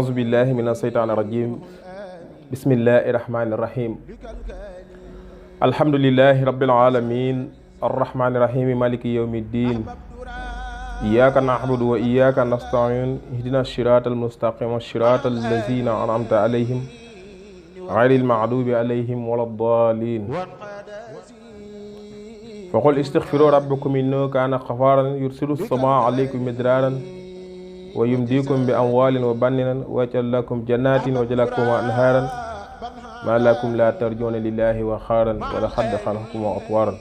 أعوذ بالله من الشيطان الرجيم بسم الله الرحمن الرحيم الحمد لله رب العالمين الرحمن الرحيم مالك يوم الدين إياك نعبد وإياك نستعين اهدنا الصراط المستقيم الصراط الذين أنعمت عليهم غير المغضوب عليهم ولا الضالين فقل استغفروا ربكم إنه كان غفارا يرسل السماء عليكم مدرارا ويمديكم بأموال وبنين ويجعل لكم جنات ويجعل لكم أنهارا ما لكم لا ترجون لله وقارا ولقد خلقكم أطوارا.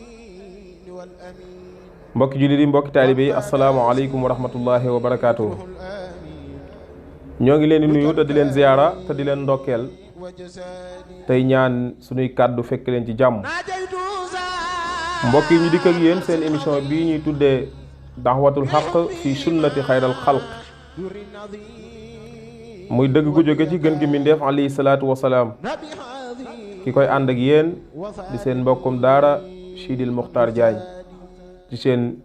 mbokki jullit yi mbokki taalibe yi asalaamaaleykum wa rahmatullahi wa barakaatuhu. ñoo ngi leen di nuyu te di leen ziyaara te di leen ndokkeel tey ñaan sunuy kàddu fekk leen ci jàmm. mbokk yi ñu dikk ak yéen seen émission bii ñuy tuddee daxwatul xaq fi sunnati xayral xalq, muy dëgg gu jóge ci gën gi mbindéef alayhi salaatu wasalaam. ki koy ànd ak yéen di seen mbokkum daara Sidil Muxtaar Jaañ ci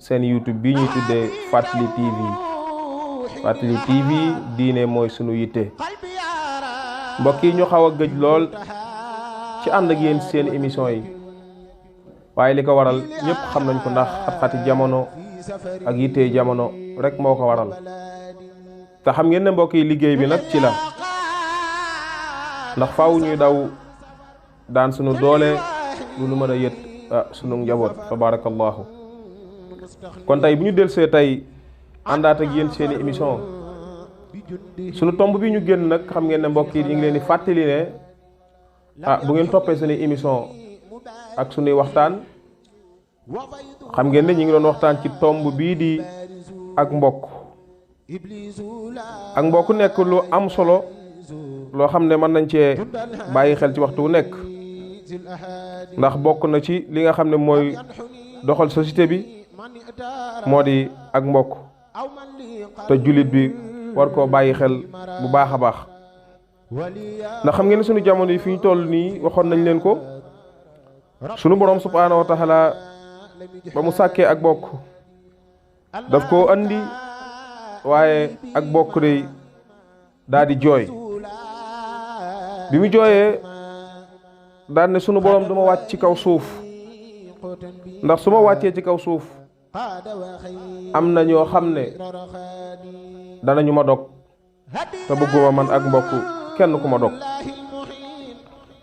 seen YouTube bii ñuy tuddee Fàttali TV. Fàttali TV diine mooy sunu yitte. mbokk yi ñu xaw a gëj lool ci ànd ak yéen seen émission yi, waaye li ko waral ñëpp xam nañ ko, ndax xat-xati jamono ak yitte jamono rek moo ko waral. te xam ngeen ne mbokk yi liggéey bi nag ci la, ndax faaw ñuy daw daan sunu doole lu nu mën a yët sunu njaboot tabarakallahu. kon tey bu ñu delsee tey àndaat ak yéen seeni émission, sunu tomb bi ñu génn nag xam ngeen ne mbokk yi ñu ngi leen di fàttali ne bu ngeen toppee seeni émission ak sunuy waxtaan, xam ngeen ne ñu ngi doon waxtaan ci tomb bii di ak mbokk. ak mbokk nekk lu am solo loo xam ne mën nañ cee bàyyi xel ci waxtu wu nekk, ndax bokk na ci li nga xam ne mooy doxal société bi moo di ak mbokk, te jullit bi war koo bàyyi xel bu baax a baax. ndax xam ngeen ne sunu jamono yi fi ñu toll nii waxoon nañ leen ko, sunu borom subhaanahu wa taala ba mu sàkkee ak bokk daf koo andi, waaye ak bokk day daal di jooy. bi mu jooyee daal ne sunu borom duma wàcc ci kaw suuf, ndax su ma wàccee ci kaw suuf am na ñoo xam ne danañu ma dog, te bëgguma man ak mbokk kenn ku ma dog.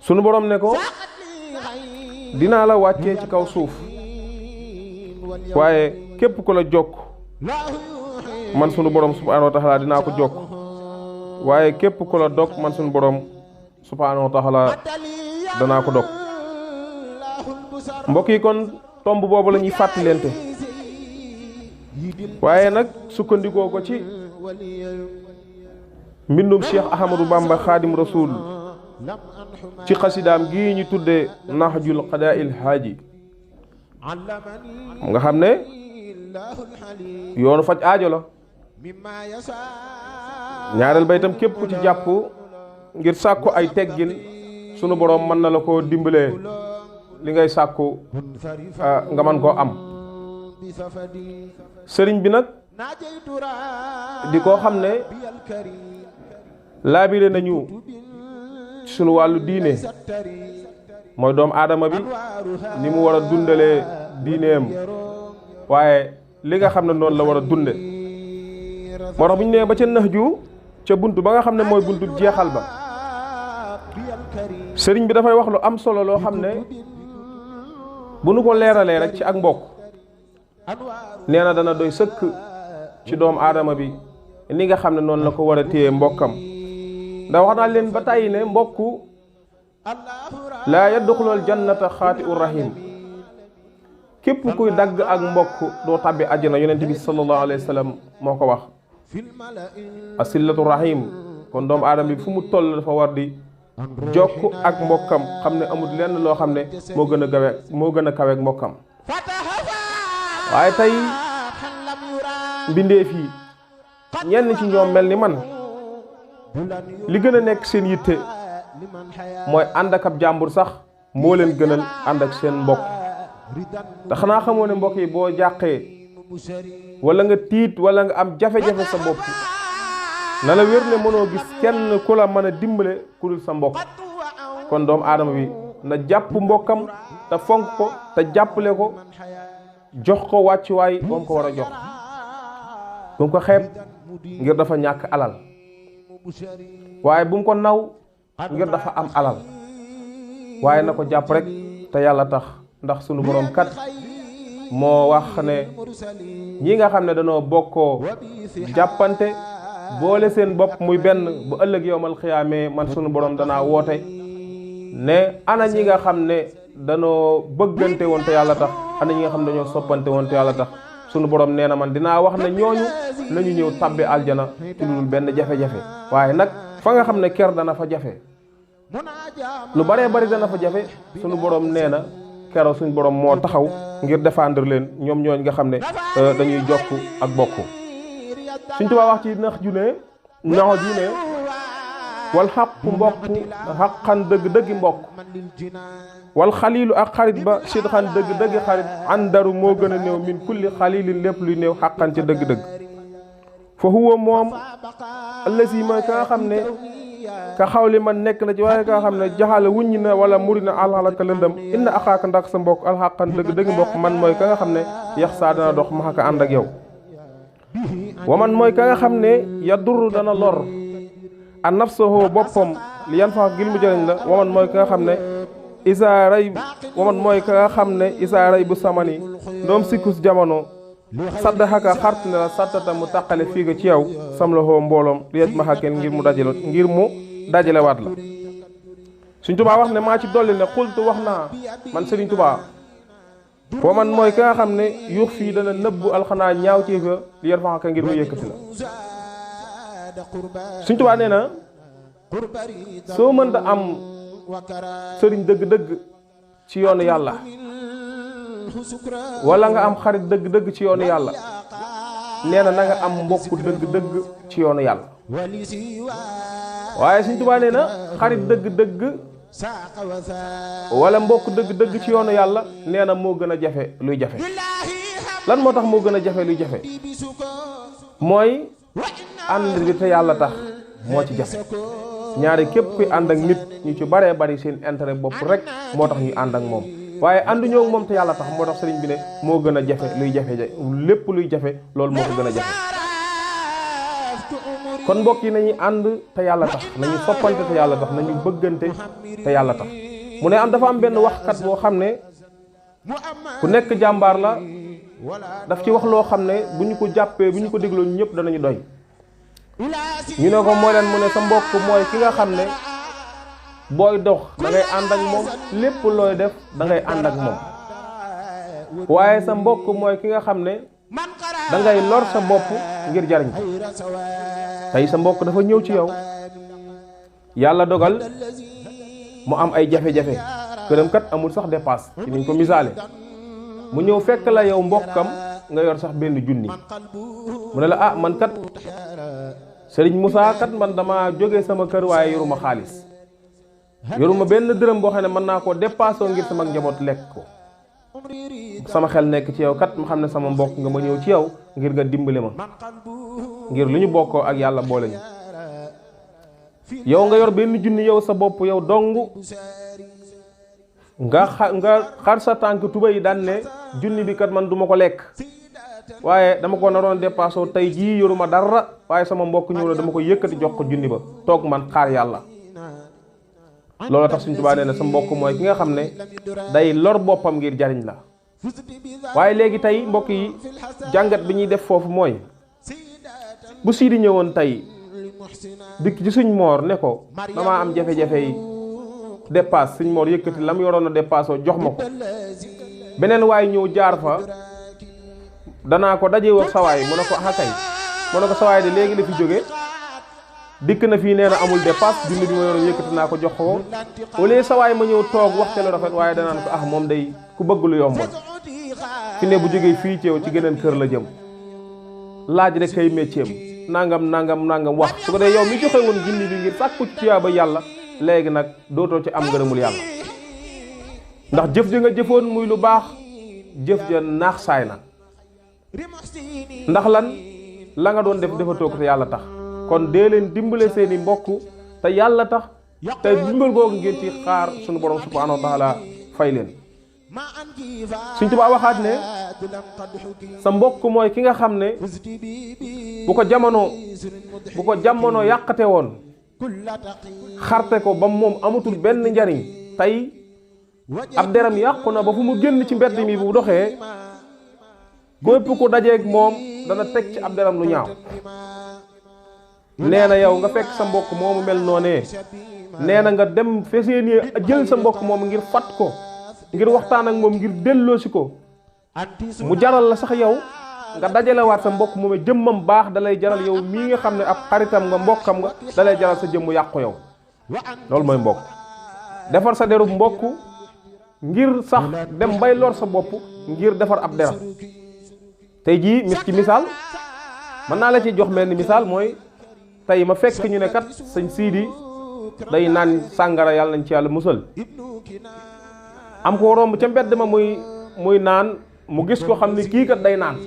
sunu borom ne ko dinaa la wàccee ci kaw suuf, waaye képp ku la jokk man sunu borom subhaanahu wa taala dinaa ko jokk, waaye képp ku la dog man sunu borom subhaanahu wa taala danaa ko dog. mbokk yi kon tomb boobu la ñuy fàttalente, waaye nag sukkandikoo ko ci mbindum Cheikh Ahmadou Bamba Xaadim Rasul ci xasidaam gii ñu tuddee Nahjul Qadaa'il Haaji, nga xam ne yoonu faj aajo la. ñaareel ba itam képp ku ci jàpp ngir sàkku ay teggin, sunu boroom mën na la koo dimbalee li ngay sàkku nga mën koo am. sëriñ bi nag di koo xam ne laabire nañu sunu wàllu diine, mooy doomu aadama bi ni mu war a dundalee diineem, waaye li nga xam ne noonu la war a dunde. moo tax bu ñu nee ba ca Nahju, ca buntu ba nga xam ne mooy buntu jeexal ba, sëriñ bi dafay wax lu am solo loo xam ne bu nu ko leeralee rek ci ak mbokk, nee na dana doy sëkk ci doomu aadama bi ni nga xam ne noonu la ko war a téye mbokkam. ndax wax naa leen ba tàyyi ne mbokk laa yadxulul jannata xaati ur rahim, képp kuy dagg ak mbokk doo tàbbi àjjana. yonent bi sallallahu alayhi wa sallam moo ko wax. asilatu rahim, kon doomu aadama bi fu mu toll dafa war di jokk ak mbokkam, xam ne amul lenn loo xam ne moo gën a kawe ak mbokkam. waaye tey mbindeef yi ñenn ci ñoom mel ni man, li gën a nekk seen yitte mooy ànd ak ab jàmbur sax moo leen gënal ànd ak seen mbokk. te xanaa xamoo ne mbokk yi boo jàqee wala nga tiit wala nga am jafe-jafe sa bopp na la wér ne mënoo gis kenn ku la mën a dimbale ku dul sa mbokk kon doomu aadama bi na jàpp mbokkam te fonk ko te jàppale ko jox ko wàccuwaay moom ko war a jox bu mu ko xeeb ngir dafa ñàkk alal waaye bu mu ko naw ngir dafa am alal waaye na ko jàpp rek te yàlla tax ndax sunu borom kat moo wax ne ñi nga xam ne dañoo bokkoo jàppante boole seen bopp muy benn bu ëllëg yowmal xiyaamee man sunu borom danaa woote ne ana ñi nga xam ne danoo bëggante woon te yàlla tax ana ñi nga xam ne dañoo soppante woon te yàlla tax sunu borom nee na man dinaa wax ne ñooñu nañu ñëw tabbi aljana ci lu benn jafe-jafe waaye nag fa nga xam ne ker dana fa jafe lu baree bari dana fa jafe sunu borom nee na keroog suñu borom moo taxaw ngir défendre leen ñoom ñooñ nga xam ne dañuy jokk ak bokk suñ tubaa wax ci nax ju ne wal xaqu mbokk xaqan dëgg-dëggi mbokk wal xaliilu ak xarit ba sidxan dëgg-dëggi xarit andaru moo gën a néew min kulli xaliilin lépp luy néew xaqan ca dëgg-dëgg fa huwa moom allasi mooy ka nga xam ne ka xawli man nekk na ci waaye ka nga xam ne jaxale wuññi na wala muri na alxalaka lëndëm inna axaaka ndax sa mbokk alxaqan dëgg-dëggi mbokk man mooy ka nga xam ne yax saa dana dox maxaka ànd ak yow wa man mooy ka nga xam ne yadur dana lor a nafsahu boppam li yan fax gil mu jëriñ la waman mooy ka nga xam ne isaaray waman mooy ka nga xam ne isaaray bu samani ndoom sikkus jamono sadda xaka xart ne la sattata mu taqale fii ga ci yow sam la xoo mbooloom liet ma xakkeen ngir mu dajale waat la Sëriñ Tuubaa wax ne maa ci dolli ne xultu wax naa man Sëriñ Tuubaa waman mooy ka nga xam ne yuux fii dana nëbbu alxanaa ñaaw ci fa li yan fa xaka ngir mu yëkkati la Sëriñ Tuubaa nee na soo mënta am sëriñ dëgg-dëgg ci yoonu yàlla wala nga am xarit dëgg-dëgg ci yoonu yàlla nee na nga am mbokk dëgg-dëgg ci yoonu yàlla waaye Sëriñ Tuubaa nee na xarit dëgg-dëgg wala mbokk dëgg-dëgg ci yoonu yàlla nee na moo gën a jafe luy jafe lan moo tax moo gën a jafe luy jafe mooy ànd bi te yàlla tax moo ci jafe ñaari képp kuy ànd ak nit ñu ci baree bari seen intérêt bopp rek moo tax ñuy ànd ak moom waaye ànduñoo ak moom te yàlla tax moo tax sëriñ bi ne moo gën a jafe luy jafe lépp luy jafe loolu moo ko gën a jafe kon mbokk yi nañuy ànd te yàlla tax nañu soppante te yàlla tax nañu bëggante te yàlla tax mu ne am dafa am benn waxkat boo xam ne ku nekk jàmbaar la daf ci wax loo xam ne bu ñu ko jàppee bu ñu ko dégloo ñëpp danañu doy ñu ne ko mooy leen mu ne sa mbokk mooy ki nga xam ne booy dox da ngay ànd ak moom lépp looy def da ngay ànd ak moom waaye sa mbokk mooy ki nga xam ne da ngay lor sa bopp ngir jariñ ko tey sa mbokk dafa ñëw ci yow yàlla dogal mu am ay jafe-jafe këram kat amul sax dépasse ci niñ ko misaale mu ñëw fekk la yow mbokkam nga yor sax benn junni mu ne la ah man kat Sëriñ Moussa kat man dama jóge sama kër waaye yoruma xaalis yoruma benn dërëm boo xam ne mën naa koo dépassé ngir sama njaboot lekk ko sama xel nekk ci yow kat ma xam ne sama mbokk nga ma ñëw ci yow ngir nga dimbali ma ngir lu ñu bokkoo ak yàlla boole ñu yow nga yor benn junni yow sa bopp yow dong nga xar sa tànk tuba yi daan ne junni bi kat man duma ko lekk waaye dama ko naroon dépassé tey jii yoruma dara waaye sama mbokk ñëw la dama ko yëkkati jox ko junni ba toog man xaar yàlla loolu tax Sëriñ Tuubaa nee na sa mbokk mooy ki nga xam ne day lor boppam ngir jariñ la waaye léegi tey mbokk yi jàngat bi ñuy def foofu mooy bu Sidi ñëwoon tey dikk ci Sëriñ Moor ne ko damaa am jafe-jafe yi dépasse Sëriñ Moor yëkkati la mu yoroon a dépasse jox ma ko beneen waay ñëw jaar fa danaa ko dajeewoo ak sawaay mu ne ko ah kay mu ne ko sawaay de léegi la fi jóge dikk na fii nee na amul dépasse junni bi ma yoroon yëkkati naa ko jox ko au lieu sawaay ma ñëw toog wax ca lu rafet waaye danaan ko ah moom day ku bëgg lu yomboon fi ne bu jógee fii ci yow ci geneen kër la jëm laaj rek kay métier nangam wax su ko dee yow mi joxe woon junni bi ngir sàkku ci tuyaaba yàlla léegi nag dootoo ci am ngërëmul yàlla ndax jëf ja nga jëfoon muy lu baax jëf ja naax saay na ndax lan la nga doon def defatoo ko te yàlla tax kon dee leen dimbale seeni mbokk te yàlla tax te dimbal googu ngeen ci xaar sunu borom subhanahu wa taala fay leen. Sëñ Tuubaa waxaat ne sa mbokk mooy ki nga xam ne bu ko jamono yàqate woon xarte ko ba moom amatul benn njariñ tey ab deram yàqu na ba fu mu génn ci mbedd mi bu doxee képp ku dajeeg moom dana teg ci ab deram lu ñaaw. nee na yow nga fekk sa mbokk moomu mel noonee nee na nga dem feseen jël sa mbokk moom ngir fat ko ngir waxtaan ak moom ngir delloosi ko mu jaral la sax yow nga dajalewaat sa mbokk moom jëmmam baax dalay jaral yow mii nga xam ne ab xaritam nga mbokkam nga dalay jaral sa jëmmu yàqu yow. loolu mooy mbokk defar sa derub mbokk ngir sax dem bay lor sa bopp ngir defar ab deram. tey jii ci misaal mën naa la ci jox mel ni misaal mooy tey ma fekk ñu ne kat sëñ Siidi day naan sàngara yàlla nañ ci yàlla musal am ko romb ca mbedd ma muy naan mu gis ko xam ne kii kat day naan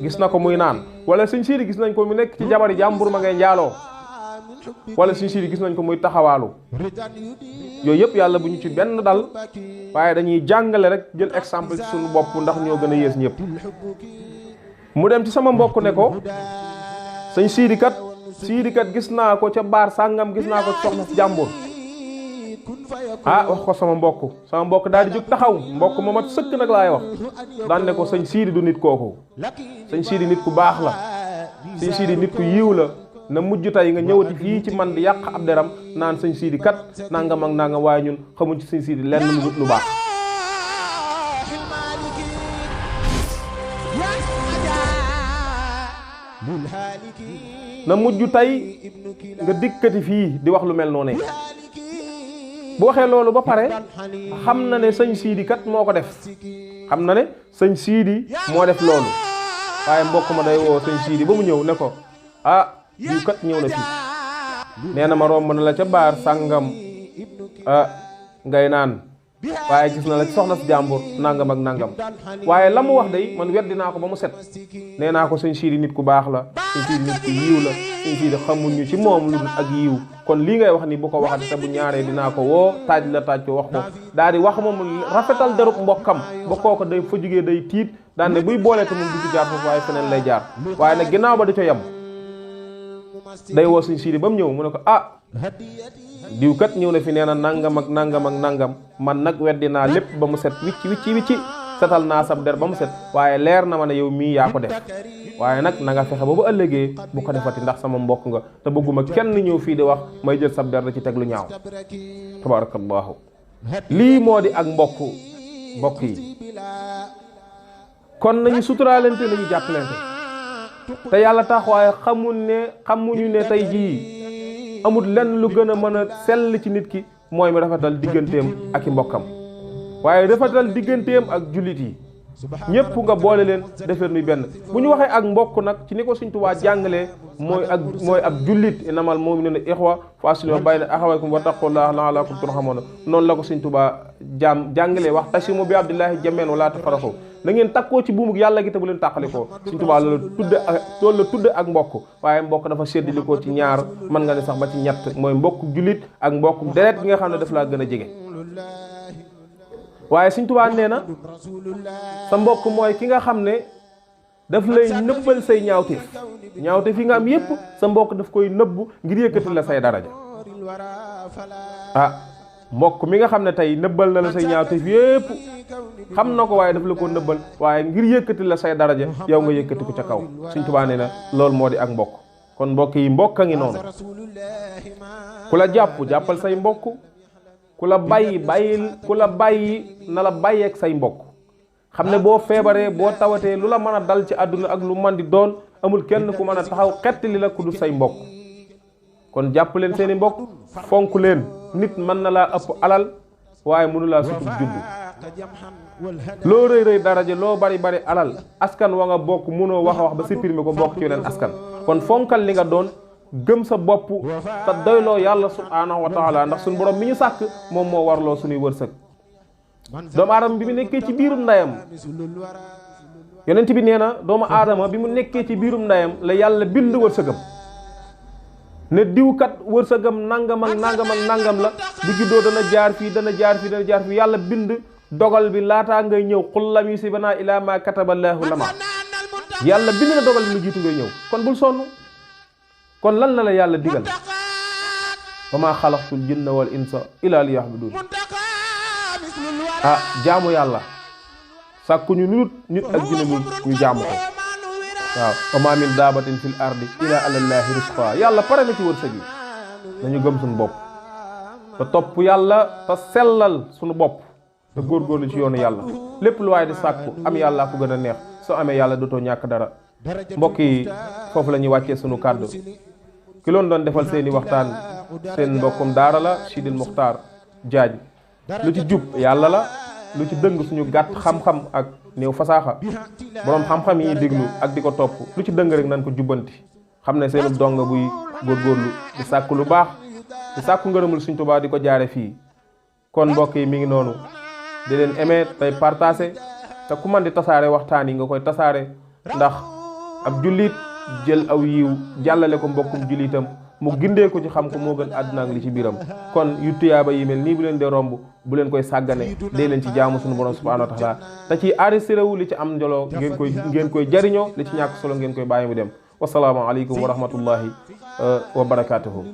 gis na ko muy naan wala sëñ Siidi gis nañ ko mu nekk ci jabari jàmbur ma ngay njaaloo wala sëñ Siidi gis nañ ko muy taxawaalu. yooyu yëpp yàlla bu ñu ci benn dal waaye dañuy jàngale rek jël exemple ci suñu bopp ndax ñoo gën a yées ñëpp. mu dem ci sama mbokk ne ko sëñ Siidi kat gis naa ko ca baar sàngam gis naa ko soxna si jàmbur. wax ko sama mbokk daal di jóg taxaw mbokk ma mat sëkk nag laay wax daan ne ko sëñ Siidi du nit kooku sëñ Siidi nit ku baax la sëñ Siidi nit ku yiw la na mujj tey nga ñëwati fii ci man di yàq ab deram naan sëñ Siidi kat nangam ak nangam waaye ñun xamuñ ci sëñ Siidi lenn lu baax. na mujj tey nga dikkati fii di wax lu mel noonu bu waxee loolu ba pare xam na ne sëñ Siidi kat moo ko def xam na ne sëñ Siidi moo def loolu waaye mbokk ma day woo sëñ Siidi ba mu ñëw ne ko diw kat ñëw na fii nee na ma romb na la ca baar sàngam ngay naan waaye gis na la ci soxna si jàmbur nangam ak nangam waaye la mu wax day man weddi naa ko ba mu set nee naa ko sëñ Siidi nit ku baax la sëñ Siidi nit ku yiw la sëñ Siidi xamuñu ci moom lu dul ak yiw kon lii ngay wax ni bu ko waxati te bu ñaaree dinaa ko woo taaj ko wax ko daal di wax moom rafetal derub mbokkam ba kooko day fa jugee day tiit daan ne buy boolee te moom du ci jaar foofu waaye feneen lay jaar waaye nag ginnaaw ba di co yem day woo sëñ Siidi ba mu ñëw mu ne ko diw kat ñëw na fi nee na nangam ak nangam ak nangam man nag weddi naa lépp ba mu set wicci setal naa sab der ba mu set waaye leer na ma ne yow mii yaa ko def waaye nag na nga fexe ba bu ëllëgee bu ko defati ndax sama mbokk nga te bëgguma kenn ñëw fii di wax may jël sab der da ci teg lu ñaaw. tabarakallahu lii moo di ak mbokk yi kon nañu suturaalante nañu jàppalante te yàlla tax waaye xamuñu ne tey jii amul lenn lu gën a mën a sell ci nit ki mooy mu rafetal digganteem ak i mbokkam waaye rafetal digganteem ak jullit yi ñëpp nga boole leen defar nuy benn bu ñu waxee ak mbokk nag ci ni ko Sëñ Tuubaa jàngalee mooy ab jullit innamal mu'minuuna ixwa fa aslihu bayna axawaykum wa taqullaha la'allakum turhamuun noonu la ko Sëñ Tuubaa jàngalee wax tasimu bi abdillahi jameen wala tafarraqu na ngeen takkoo ci buumug yàlla gi te bu leen tàqalikoo Sëñ Tuubaa loolu la tudde ak mbokk waaye mbokk dafa séddalikoo ci ñaar mën nga ne sax ba ci ñett mooy mbokk jullit ak mbokk deret gi nga xam ne daf laa gën a jege waaye Sëñ Tuubaa nee na sa mbokk mooy ki nga xam ne daf lay nëbbal say ñaawteef yi nga am yépp sa mbokk daf koy nëbb ngir yëkkati la say daraja mbokk mi nga xam ne tey nëbbal na la say ñaawteef yépp xam na ko waaye daf la ko nëbbal waaye ngir yëkkati la say daraja yow nga yëkkati ko ca kaw Sëñ Tuubaa nee na loolu moo di ak mbokk kon mbokk yi mbokk a ngi noonu ku la jàppal say mbokk ku la bàyyi na la bàyyeeg say mbokk xam ne boo feebaree boo tawatee lu la mën a dal ci àdduna ak lu man di doon amul kenn ku mën a taxaw xettali la ku dul say mbokk kon jàpp leen seeni mbokk fonk leen nit mën na laa ëpp alal waaye mënu laa sutub juddu loo rëy daraja loo bari alal askan wa nga bokk mënoo wax ba supprimer ko bokk ci yeneen askan kon fonkal li nga doon gëm sa bopp te doyloo yàlla subhaanahu wa taala ndax suñu borom mi ñu sàkk moom moo warloo suñuy wërsëg doomu aadama bi mu nekkee ci biirum ndeyam yonent bi nee na doomu aadama bi mu nekkee ci biirum ndeyam la yàlla bind wërsëgam ne diw kat wërsëgam nangam ak nangam ak nangam la bu juddoo dana jaar fii dana jaar fii dana jaar fii yàlla bind dogal bi laataa ngay ñëw qul lam yusibana ila ma kataballaahu lana yàlla bind na dogal bi lu jiitu ngay ñëw kon bul sonn kon lan la la yàlla digal wa maa xalaqtul jinna wal insa illa liya'budun jaamu yàlla sàkkuñu lu nit ak jinne ñu jaamu ko waaw wa maa min daabatin fil ardi illa alallaahi rizquha yàlla pare na ci wërsëg yi nañu gëm suñu bopp te topp yàlla te sellal suñu bopp te góorgóorlu ci yoonu yàlla lépp lu waaye di sàkku am yàlla ko gën a neex soo amee yàlla dootoo ñàkk dara mbokk yi foofu la ñuy wàccee sunu kàddu ki loon doon defal seeni waxtaan seen mbokkum daara la Sidil Muxtaar Jaaj lu ci jub yàlla la lu ci dëng suñu gàtt xam-xam ak néew fasaaxa boroom xam-xam yi déglu ak di ko topp lu ci dëng rek nan ko jubbanti xam ne seenu dong buy góorgóorlu di sàkku lu baax di sàkku ngërëmul Sëriñ Tuubaa di ko jaare fii kon mbokk yi mi ngi noonu di leen aimer tey partager te ku man di tasaare waxtaan yi nga koy tasaare ndax ab jullit jël aw yiw jàllale ko mbokkum jullitam mu gindee ko ci xam ko moo gën àdduna ak li ci biiram kon yu tuyaaba yi mel nii bu leen dee romb bu leen koy sàggane dee leen ci jaamu suñu borom subhanahu wa taala te ci enregistré wu li ci am njolo ngeen koy jariñoo li ci ñàkk solo ngeen koy bàyyi mu dem wassalaamu aleykum wa rahmatullahi wa barakatuhu